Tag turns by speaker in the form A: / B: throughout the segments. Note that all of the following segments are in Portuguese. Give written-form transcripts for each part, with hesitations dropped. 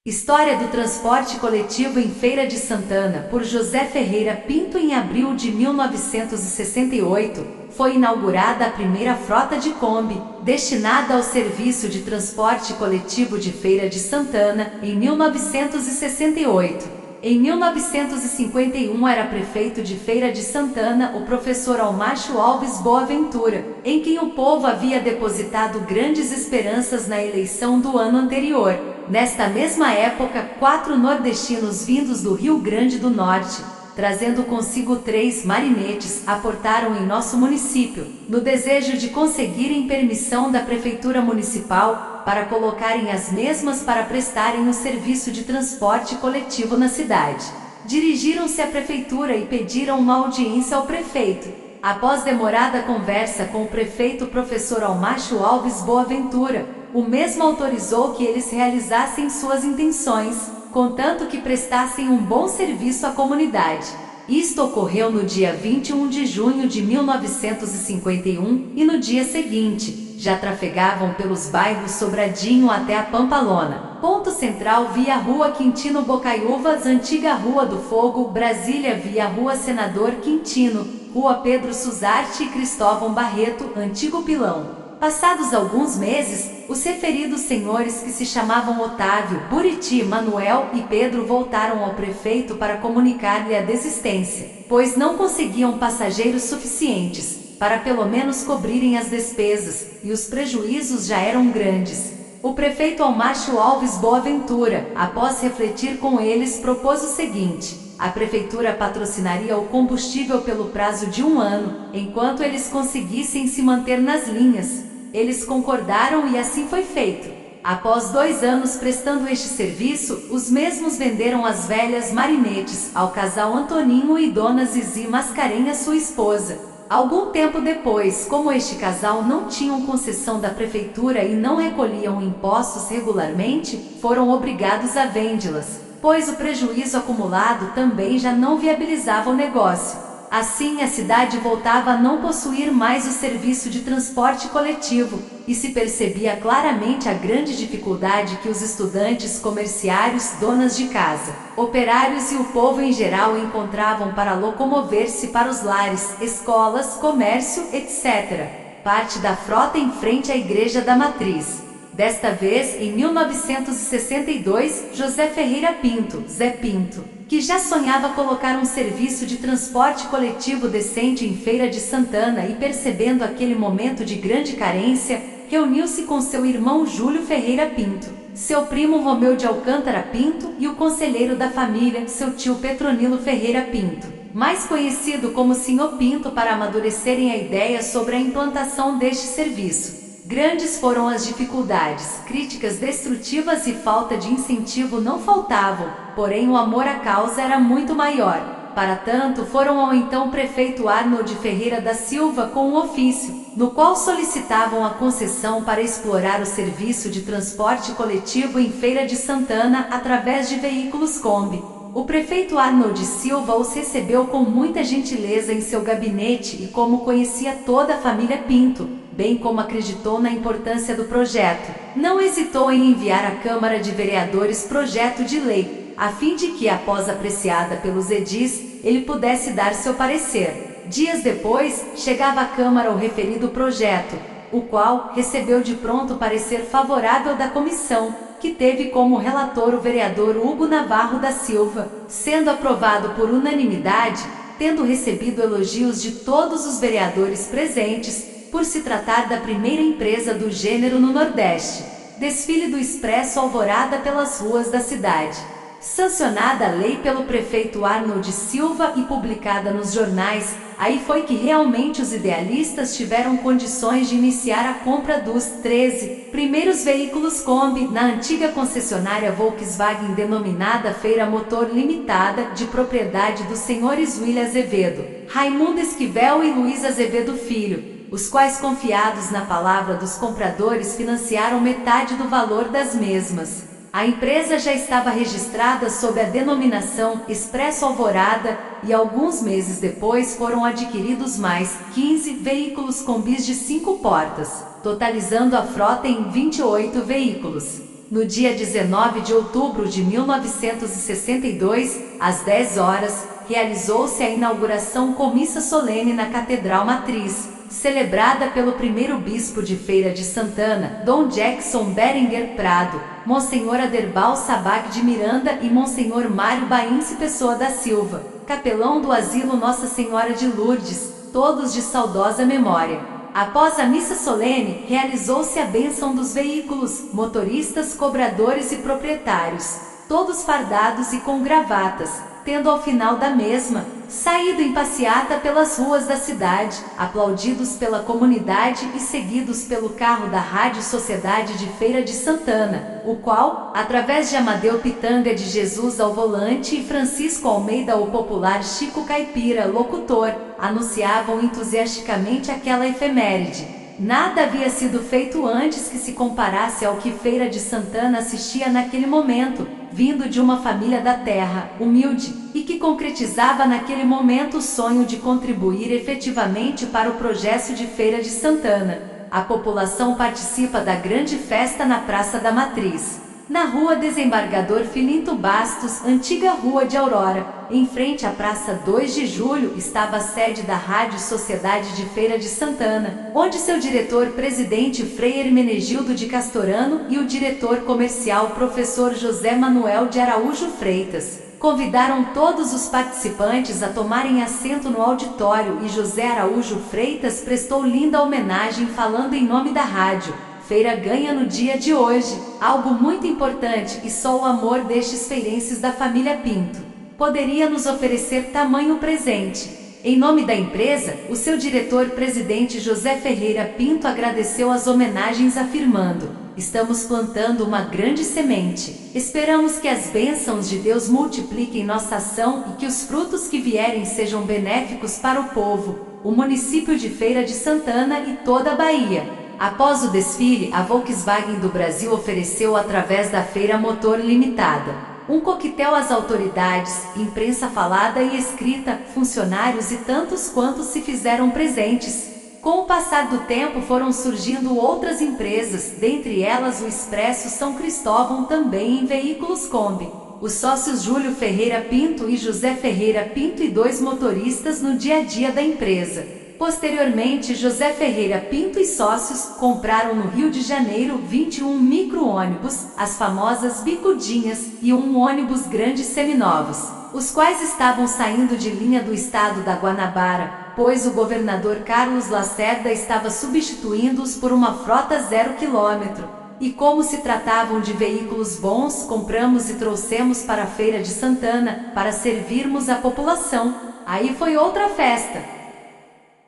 A: História do transporte coletivo em Feira de Santana, por José Ferreira Pinto. Em abril de 1968, foi inaugurada a primeira frota de Kombi, destinada ao serviço de transporte coletivo de Feira de Santana, em 1968. Em 1951 era prefeito de Feira de Santana o professor Almacho Alves Boaventura, em quem o povo havia depositado grandes esperanças na eleição do ano anterior. Nesta mesma época, 4 nordestinos vindos do Rio Grande do Norte, trazendo consigo 3 marinetes, aportaram em nosso município, no desejo de conseguirem permissão da Prefeitura Municipal para colocarem as mesmas para prestarem o serviço de transporte coletivo na cidade. Dirigiram-se à Prefeitura e pediram uma audiência ao prefeito. Após demorada conversa com o prefeito professor Almacho Alves Boaventura, o mesmo autorizou que eles realizassem suas intenções, contanto que prestassem um bom serviço à comunidade. Isto ocorreu no dia 21 de junho de 1951 e no dia seguinte, já trafegavam pelos bairros Sobradinho até a Pampalona. Ponto central via Rua Quintino Bocaiúvas, antiga Rua do Fogo, Brasília via Rua Senador Quintino, Rua Pedro Suzarte e Cristóvão Barreto, antigo Pilão. Passados alguns meses, os referidos senhores, que se chamavam Otávio, Buriti, Manuel e Pedro, voltaram ao prefeito para comunicar-lhe a desistência, pois não conseguiam passageiros suficientes para pelo menos cobrirem as despesas, e os prejuízos já eram grandes. O prefeito Almacho Alves Boaventura, após refletir com eles, propôs o seguinte: a prefeitura patrocinaria o combustível pelo prazo de 1 ano, enquanto eles conseguissem se manter nas linhas. Eles concordaram e assim foi feito. Após 2 anos prestando este serviço, os mesmos venderam as velhas marinetes ao casal Antoninho e Dona Zizi Mascarenhas, sua esposa. Algum tempo depois, como este casal não tinham concessão da prefeitura e não recolhiam impostos regularmente, foram obrigados a vendê-las, pois o prejuízo acumulado também já não viabilizava o negócio. Assim, a cidade voltava a não possuir mais o serviço de transporte coletivo, e se percebia claramente a grande dificuldade que os estudantes, comerciários, donas de casa, operários e o povo em geral encontravam para locomover-se para os lares, escolas, comércio, etc. Parte da frota em frente à Igreja da Matriz. Desta vez, em 1962, José Ferreira Pinto, Zé Pinto, que já sonhava colocar um serviço de transporte coletivo decente em Feira de Santana e percebendo aquele momento de grande carência, reuniu-se com seu irmão Júlio Ferreira Pinto, seu primo Romeu de Alcântara Pinto e o conselheiro da família, seu tio Petronilo Ferreira Pinto, mais conhecido como Senhor Pinto, para amadurecerem a ideia sobre a implantação deste serviço. Grandes foram as dificuldades, críticas destrutivas e falta de incentivo não faltavam, porém o amor à causa era muito maior. Para tanto, foram ao então prefeito Arnold Ferreira da Silva com um ofício, no qual solicitavam a concessão para explorar o serviço de transporte coletivo em Feira de Santana através de veículos Kombi. O prefeito Arnold Silva os recebeu com muita gentileza em seu gabinete e, como conhecia toda a família Pinto, bem como acreditou na importância do projeto, não hesitou em enviar à Câmara de Vereadores projeto de lei, a fim de que, após apreciada pelos edis, ele pudesse dar seu parecer. Dias depois, chegava à Câmara o referido projeto, o qual recebeu de pronto parecer favorável da comissão, que teve como relator o vereador Hugo Navarro da Silva, sendo aprovado por unanimidade, tendo recebido elogios de todos os vereadores presentes, por se tratar da primeira empresa do gênero no Nordeste. Desfile do Expresso Alvorada pelas ruas da cidade. Sancionada a lei pelo prefeito Arnold Silva e publicada nos jornais, aí foi que realmente os idealistas tiveram condições de iniciar a compra dos 13 primeiros veículos Kombi na antiga concessionária Volkswagen denominada Feira Motor Limitada, de propriedade dos senhores William Azevedo, Raimundo Esquivel e Luiz Azevedo Filho, os quais, confiados na palavra dos compradores, financiaram metade do valor das mesmas. A empresa já estava registrada sob a denominação Expresso Alvorada e alguns meses depois foram adquiridos mais 15 veículos Kombis de 5 portas, totalizando a frota em 28 veículos. No dia 19 de outubro de 1962, às 10 horas, realizou-se a inauguração com missa solene na Catedral Matriz, celebrada pelo primeiro bispo de Feira de Santana, Dom Jackson Berenguer Prado, Monsenhor Aderbal Sabag de Miranda e Monsenhor Mário Bainse Pessoa da Silva, capelão do Asilo Nossa Senhora de Lourdes, todos de saudosa memória. Após a missa solene, realizou-se a bênção dos veículos, motoristas, cobradores e proprietários, todos fardados e com gravatas, tendo ao final da mesma, saído em passeata pelas ruas da cidade, aplaudidos pela comunidade e seguidos pelo carro da Rádio Sociedade de Feira de Santana, o qual, através de Amadeu Pitanga de Jesus ao volante e Francisco Almeida o popular Chico Caipira, locutor, anunciavam entusiasticamente aquela efeméride. Nada havia sido feito antes que se comparasse ao que Feira de Santana assistia naquele momento, vindo de uma família da terra, humilde, e que concretizava naquele momento o sonho de contribuir efetivamente para o projeto de Feira de Santana. A população participa da grande festa na Praça da Matriz, na Rua Desembargador Filinto Bastos, antiga Rua de Aurora, em frente à Praça 2 de Julho, estava a sede da Rádio Sociedade de Feira de Santana, onde seu diretor-presidente Frei Hermenegildo de Castorano e o diretor comercial Professor José Manuel de Araújo Freitas convidaram todos os participantes a tomarem assento no auditório e José Araújo Freitas prestou linda homenagem falando em nome da rádio. Feira ganha no dia de hoje, algo muito importante e só o amor destes feirenses da família Pinto poderia nos oferecer tamanho presente. Em nome da empresa, o seu diretor-presidente José Ferreira Pinto agradeceu as homenagens afirmando: estamos plantando uma grande semente. Esperamos que as bênçãos de Deus multipliquem nossa ação e que os frutos que vierem sejam benéficos para o povo, o município de Feira de Santana e toda a Bahia. Após o desfile, a Volkswagen do Brasil ofereceu através da Feira Motor Limitada um coquetel às autoridades, imprensa falada e escrita, funcionários e tantos quantos se fizeram presentes. Com o passar do tempo foram surgindo outras empresas, dentre elas o Expresso São Cristóvão também em veículos Kombi. Os sócios Júlio Ferreira Pinto e José Ferreira Pinto e 2 motoristas no dia a dia da empresa. Posteriormente, José Ferreira Pinto e sócios compraram no Rio de Janeiro 21 micro-ônibus, as famosas bicudinhas, e um ônibus grande seminovos, os quais estavam saindo de linha do estado da Guanabara, pois o governador Carlos Lacerda estava substituindo-os por uma frota 0 km. E como se tratavam de veículos bons, compramos e trouxemos para a Feira de Santana, para servirmos a população. Aí foi outra festa.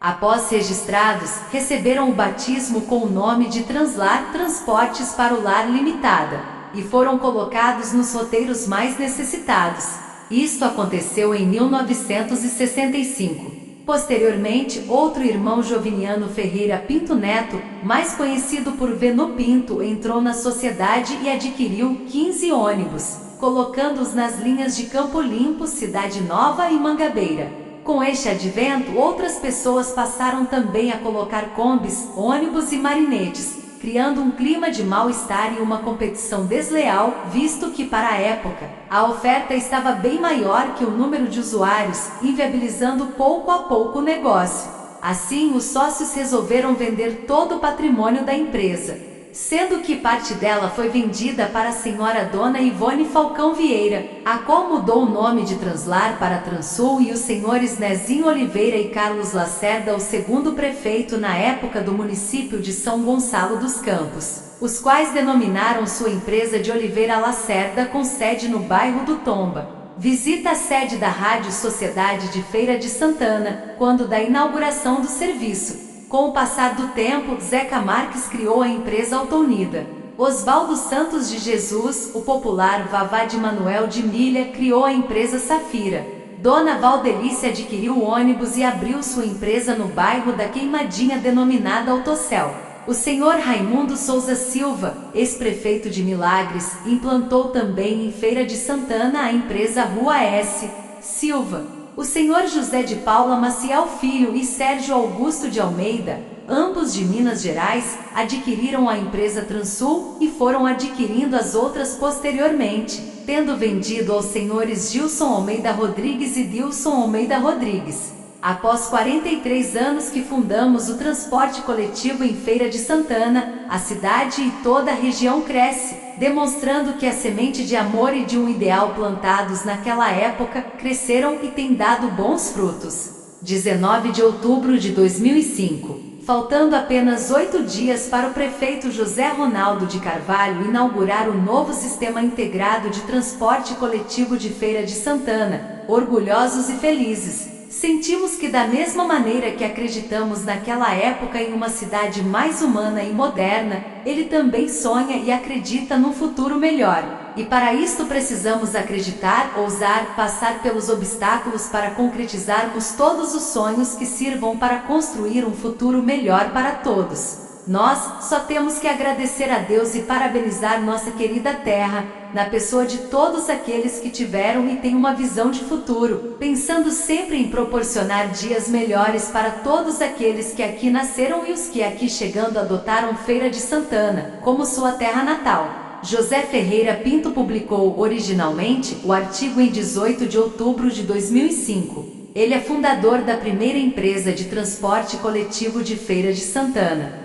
A: Após registrados, receberam o batismo com o nome de Translar Transportes para o Lar Limitada, e foram colocados nos roteiros mais necessitados. Isto aconteceu em 1965. Posteriormente, outro irmão Joviniano Ferreira Pinto Neto, mais conhecido por Veno Pinto, entrou na sociedade e adquiriu 15 ônibus, colocando-os nas linhas de Campo Limpo, Cidade Nova e Mangabeira. Com este advento, outras pessoas passaram também a colocar combis, ônibus e marinetes, criando um clima de mal-estar e uma competição desleal, visto que, para a época, a oferta estava bem maior que o número de usuários, inviabilizando pouco a pouco o negócio. Assim, os sócios resolveram vender todo o patrimônio da empresa, sendo que parte dela foi vendida para a senhora Dona Ivone Falcão Vieira, a qual mudou o nome de Translar para Transul, e os senhores Nezinho Oliveira e Carlos Lacerda, o segundo prefeito na época do município de São Gonçalo dos Campos, os quais denominaram sua empresa de Oliveira Lacerda com sede no bairro do Tomba. Visita a sede da Rádio Sociedade de Feira de Santana, quando da inauguração do serviço. Com o passar do tempo, Zeca Marques criou a empresa Autounida. Oswaldo Santos de Jesus, o popular Vavá de Manuel de Milha, criou a empresa Safira. Dona Valdelice adquiriu o ônibus e abriu sua empresa no bairro da Queimadinha denominada Autocel. O senhor Raimundo Souza Silva, ex-prefeito de Milagres, implantou também em Feira de Santana a empresa Rua S. Silva. O senhor José de Paula Maciel Filho e Sérgio Augusto de Almeida, ambos de Minas Gerais, adquiriram a empresa Transul e foram adquirindo as outras posteriormente, tendo vendido aos senhores Gilson Almeida Rodrigues e Dilson Almeida Rodrigues. Após 43 anos que fundamos o transporte coletivo em Feira de Santana, a cidade e toda a região cresce, demonstrando que a semente de amor e de um ideal plantados naquela época cresceram e têm dado bons frutos. 19 de outubro de 2005. Faltando apenas 8 dias para o prefeito José Ronaldo de Carvalho inaugurar o novo sistema integrado de transporte coletivo de Feira de Santana, orgulhosos e felizes, sentimos que da mesma maneira que acreditamos naquela época em uma cidade mais humana e moderna, ele também sonha e acredita num futuro melhor. E para isto precisamos acreditar, ousar, passar pelos obstáculos para concretizarmos todos os sonhos que sirvam para construir um futuro melhor para todos. Nós só temos que agradecer a Deus e parabenizar nossa querida terra, na pessoa de todos aqueles que tiveram e têm uma visão de futuro, pensando sempre em proporcionar dias melhores para todos aqueles que aqui nasceram e os que aqui chegando adotaram Feira de Santana como sua terra natal. José Ferreira Pinto publicou originalmente o artigo em 18 de outubro de 2005. Ele é fundador da primeira empresa de transporte coletivo de Feira de Santana.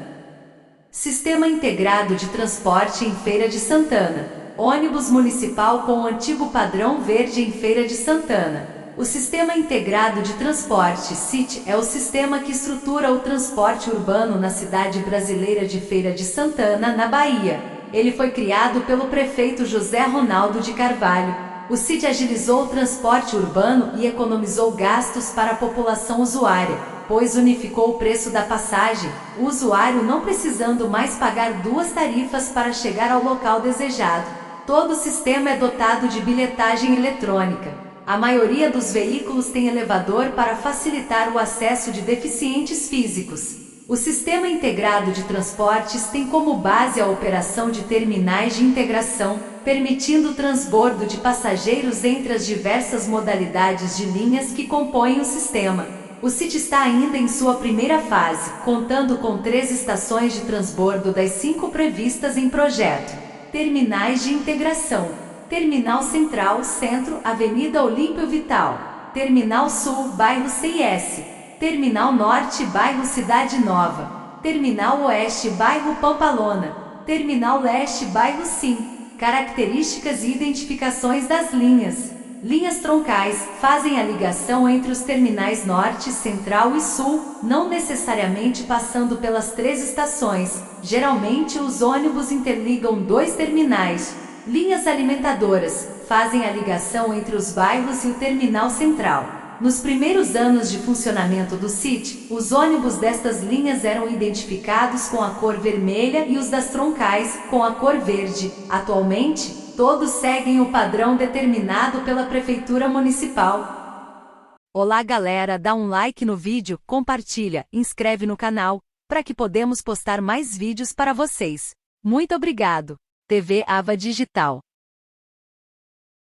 A: Sistema integrado de transporte em Feira de Santana. Ônibus municipal com o antigo padrão verde em Feira de Santana. O Sistema Integrado de Transporte (SIT) é o sistema que estrutura o transporte urbano na cidade brasileira de Feira de Santana, na Bahia. Ele foi criado pelo prefeito José Ronaldo de Carvalho. O SIT agilizou o transporte urbano e economizou gastos para a população usuária, pois unificou o preço da passagem, o usuário não precisando mais pagar duas tarifas para chegar ao local desejado. Todo o sistema é dotado de bilhetagem eletrônica. A maioria dos veículos tem elevador para facilitar o acesso de deficientes físicos. O Sistema Integrado de Transportes tem como base a operação de terminais de integração, permitindo o transbordo de passageiros entre as diversas modalidades de linhas que compõem o sistema. O SIT está ainda em sua primeira fase, contando com 3 estações de transbordo das 5 previstas em projeto. Terminais de integração: Terminal Central, Centro, Avenida Olímpio Vital. Terminal Sul, bairro CIS. Terminal Norte, bairro Cidade Nova. Terminal Oeste, bairro Pampalona. Terminal Leste, bairro Sim. Características e identificações das linhas. Linhas troncais fazem a ligação entre os terminais Norte, Central e Sul, não necessariamente passando pelas 3 estações. Geralmente os ônibus interligam 2 terminais. Linhas alimentadoras fazem a ligação entre os bairros e o terminal central. Nos primeiros anos de funcionamento do SIT, os ônibus destas linhas eram identificados com a cor vermelha e os das troncais com a cor verde. Atualmente, todos seguem o padrão determinado pela Prefeitura Municipal. Olá galera, dá um like no vídeo, compartilha, inscreve no canal, para que podemos postar mais vídeos para vocês. Muito obrigado. TV Ava Digital.